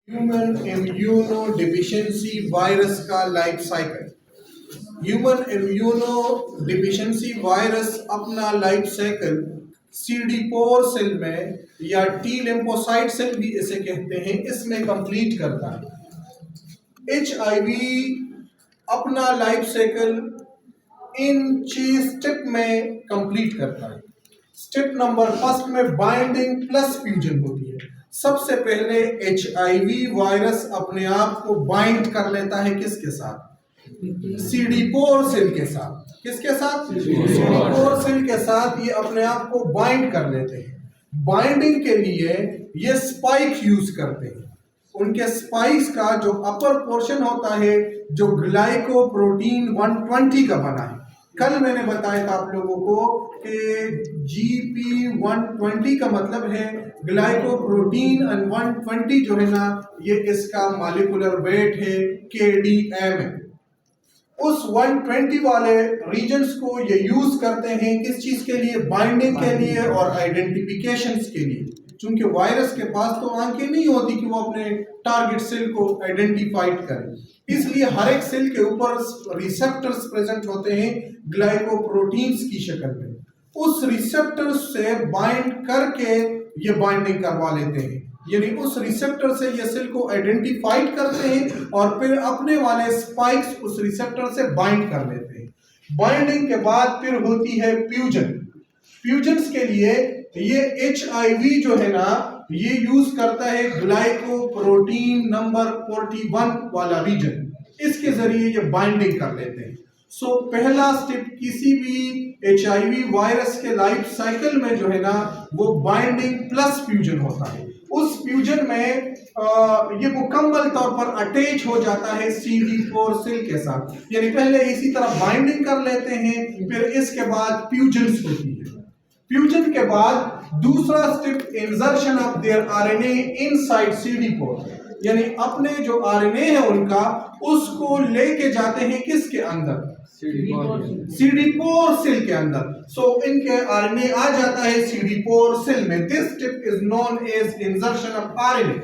Human immunodeficiency virus का life cycle. Human immunodeficiency virus अपना life cycle CD4 cell में या टी लिम्फोसाइट सेल भी इसे कहते हैं, इसमें कंप्लीट करता है। HIV अपना लाइफ साइकिल इन 6 स्टेप में कंप्लीट करता है। स्टेप नंबर फर्स्ट में बाइंडिंग प्लस फ्यूजन होती है। सबसे पहले HIV वायरस अपने आप को बाइंड कर लेता है, किसके साथ? CD4 सेल के साथ। किसके साथ? CD4 सेल के साथ ये अपने आप को बाइंड कर लेते हैं। बाइंडिंग के लिए ये स्पाइक यूज करते हैं। उनके स्पाइक्स का जो अपर पोर्शन होता है, जो ग्लाइकोप्रोटीन 120 का बना है। कल मैंने बताया था आप लोगों को कि GP120 का मतलब है ग्लाइकोप्रोटीन, और 120 जो है ना, ये इसका मॉलिक्यूलर वेट है, KDM है। उस 120 वाले रीजन्स को ये यूज करते हैं किस चीज के लिए? बाइंडिंग के लिए और आइडेंटिफिकेशन के लिए। चूंकि वायरस के पास तो आंखें नहीं होती कि वो अपने टारगेट सेल को आइडेंटिफाइड करे, इसलिए हर एक सेल के ऊपर रिसेप्टर्स प्रेजेंट होते हैं ग्लाइकोप्रोटीन्स की शक्ल में। उस रिसेप्टर्स से बाइंड करके ये बाइंडिंग करवा लेते हैं, यानी उस रिसेप्टर से ये सेल को आइडेंटिफाइड करते हैं और फिर अपने वाले स्पाइक्स उस रिसेप्टर से बाइंड कर लेते हैं। बाइंडिंग के बाद फिर होती है फ्यूजन। फ्यूजन्स के लिए ये HIV जो है ना, ये यूज करता है ग्लाइकोप्रोटीन नंबर 41 वाला रीजन, इसके जरिए ये बाइंडिंग कर लेते हैं। सो पहला स्टेप किसी भी HIV वायरस के लाइफ साइकिल में जो है ना, वो बाइंडिंग प्लस फ्यूजन होता है। उस फ्यूजन में ये मुकम्मल तौर पर अटैच हो जाता है CD4 सेल के साथ, यानी पहले इसी तरह बाइंडिंग कर लेते हैं, फिर इसके बाद फ्यूजन्स होती है। फ्यूजन के बाद दूसरा step insertion of their RNA inside CD4, यानी अपने जो RNA है उनका, उसको लेके जाते हैं किसके अंदर? CD4 सेल के अंदर। सो इनके RNA आ जाता है CD4 सेल में। This step is known as insertion of RNA।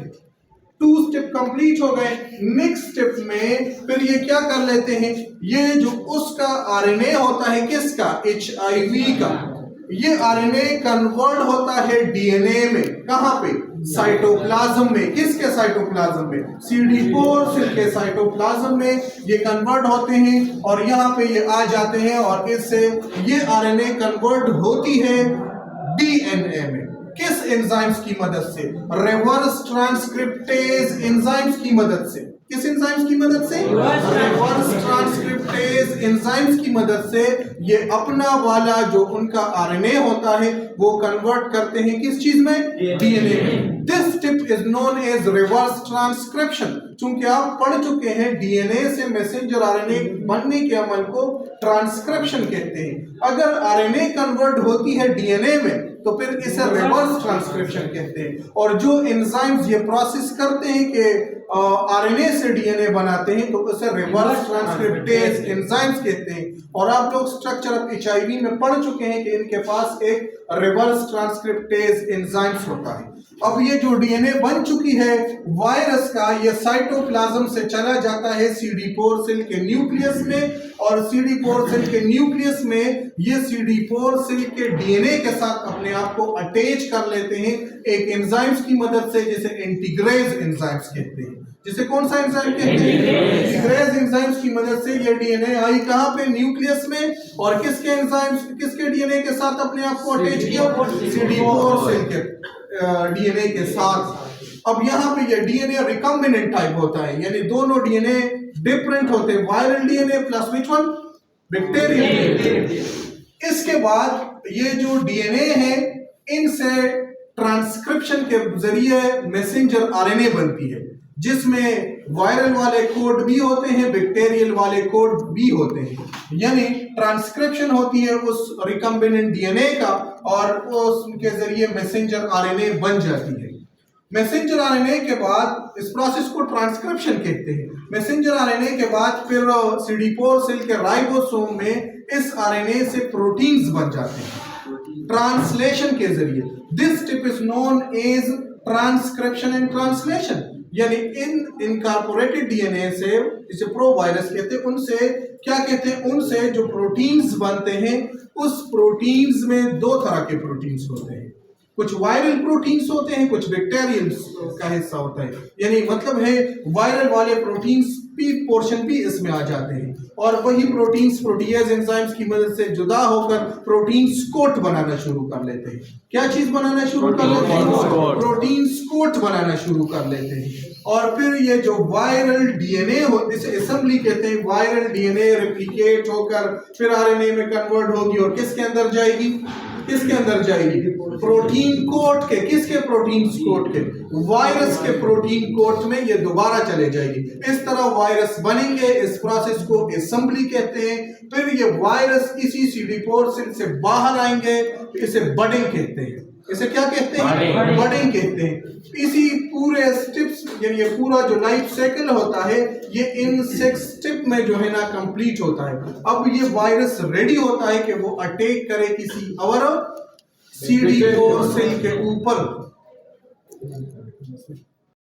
2 step complete हो गए। नेक्स्ट स्टेप में फिर ये क्या कर लेते हैं, ये जो उसका RNA होता है किसका? HIV का। ये RNA कन्वर्ट होता है DNA में। कहां पे? साइटोप्लाज्म में। किसके साइटोप्लाज्म में? CD4 सेल के साइटोप्लाज्म में ये कन्वर्ट होते हैं और यहाँ पे ये आ जाते हैं और इससे ये RNA कन्वर्ट होती है DNA में। किस एंजाइम्स की मदद से? रिवर्स ट्रांसक्रिप्टेज एंजाइम्स की मदद से। किस एंजाइम्स की मदद से? रिवर्स ट्रांसक्रिप्टेज एंजाइम्स की मदद से ये अपना वाला जो उनका RNA होता है वो कन्वर्ट करते हैं किस चीज में? DNA में। This step is known as reverse transcription. चूंकि आप पढ़ चुके हैं DNA से मैसेंजर RNA बनने के अमल को ट्रांसक्रिप्शन कहते हैं। अगर RNA कन्वर्ट होती है DNA में तो फिर इसे रिवर्स ट्रांसक्रिप्शन कहते हैं। और जो एंजाइम्स ये प्रोसेस करते हैं कि RNA से DNA बनाते हैं तो उसे रिवर्स ट्रांसक्रिप्टेज एंजाइम्स कहते हैं। और आप लोग स्ट्रक्चर ऑफ HIV में पढ़ चुके हैं कि इनके पास एक रिवर्स ट्रांसक्रिप्टेज एंजाइम्स होता है। अब ये जो DNA बन चुकी है वायरस का, ये साइटोप्लाज्म से चला जाता है CD4 सेल के न्यूक्लियस में, और CD4 सेल के न्यूक्लियस में ये CD4 सेल के DNA के साथ अपने आप को अटैच कर लेते हैं एक एंजाइम्स की मदद से, जिसे इंटीग्रेज एंजाइम्स कहते हैं। जिसे कौन सा एंजाइम कहते हैं? इंटीग्रेज एंजाइम्स की मदद से ये DNA आई कहां पे? न्यूक्लियस में। और किसके एंजाइम्स, किसके DNA के साथ अपने आप को अटैच किया? CD4 सेल के DNA के साथ। अब यहाँ पे ये DNA रिकम्बिनेंट टाइप होता है, यानी दोनों DNA डिफरेंट होते हैं। Viral DNA plus which one? Bacterial DNA। इसके बाद ये जो DNA है, इनसे ट्रांसक्रिप्शन के जरिए मैसेंजर RNA बनती है, जिसमें वायरल वाले कोड भी होते हैं, बैक्टीरियल वाले कोड भी होते हैं। यानी ट्रांसक्रिप्शन होती है उस रिकम्बिनेंट DNA का और उसके जरिए मैसेंजर RNA बन जाती है। मैसेंजर RNA के बाद इस प्रोसेस को ट्रांसक्रिप्शन कहते हैं। मैसेंजर RNA के बाद फिर CD4 सेल के राइबोसोम में इस RNA से प्रोटीन्स बन जाते हैं ट्रांसलेशन के जरिए। This step is known as transcription and translation. यानी इन इनकॉर्पोरेटेड डीएनए से, जिसे प्रो वायरस कहते हैं, उनसे क्या कहते हैं, उनसे जो प्रोटीन्स बनते हैं, उस प्रोटीन्स में दो तरह के प्रोटीन्स होते हैं। कुछ वायरल प्रोटीन्स होते हैं, कुछ बैक्टीरियल का हिस्सा होता है। यानी मतलब है वायरल वाले प्रोटीन्स पी पोर्शन भी इसमें आ जाते हैं, और वही प्रोटीन्स प्रोटीएज एंजाइम्स की मदद से जुदा होकर प्रोटीन्स कोट बनाना शुरू कर लेते हैं। क्या चीज बनाना शुरू कर लेते हैं? प्रोटीन्स कोट बनाना शुरू कर लेते हैं। और फिर ये जो वायरल डीएनए हो, जिसे असेंबली कहते हैं, वायरल डीएनए रेप्लिकेट होकर फिर आरएनए में कन्वर्ट होगी और किसके अंदर जाएगी? किसके अंदर जाएगी? प्रोटीन कोट के। किसके प्रोटीन कोट के? वायरस के प्रोटीन कोट में ये दोबारा चले जाएगी। इस तरह वायरस बनेंगे। इस प्रोसेस को असेंबली कहते हैं। फिर ये वायरस इसी CD4 सेल से बाहर आएंगे, इसे बडिंग कहते हैं। इसे क्या कहते हैं? बडिंग कहते हैं। इसी पूरे स्टेप्स, यानी ये पूरा जो लाइफ साइकिल होता है, ये इन 6 स्टेप में जो है ना कंप्लीट होता है। अब ये वायरस रेडी होता है कि वो अटैक करे किसी और CD4 सेल के ऊपर।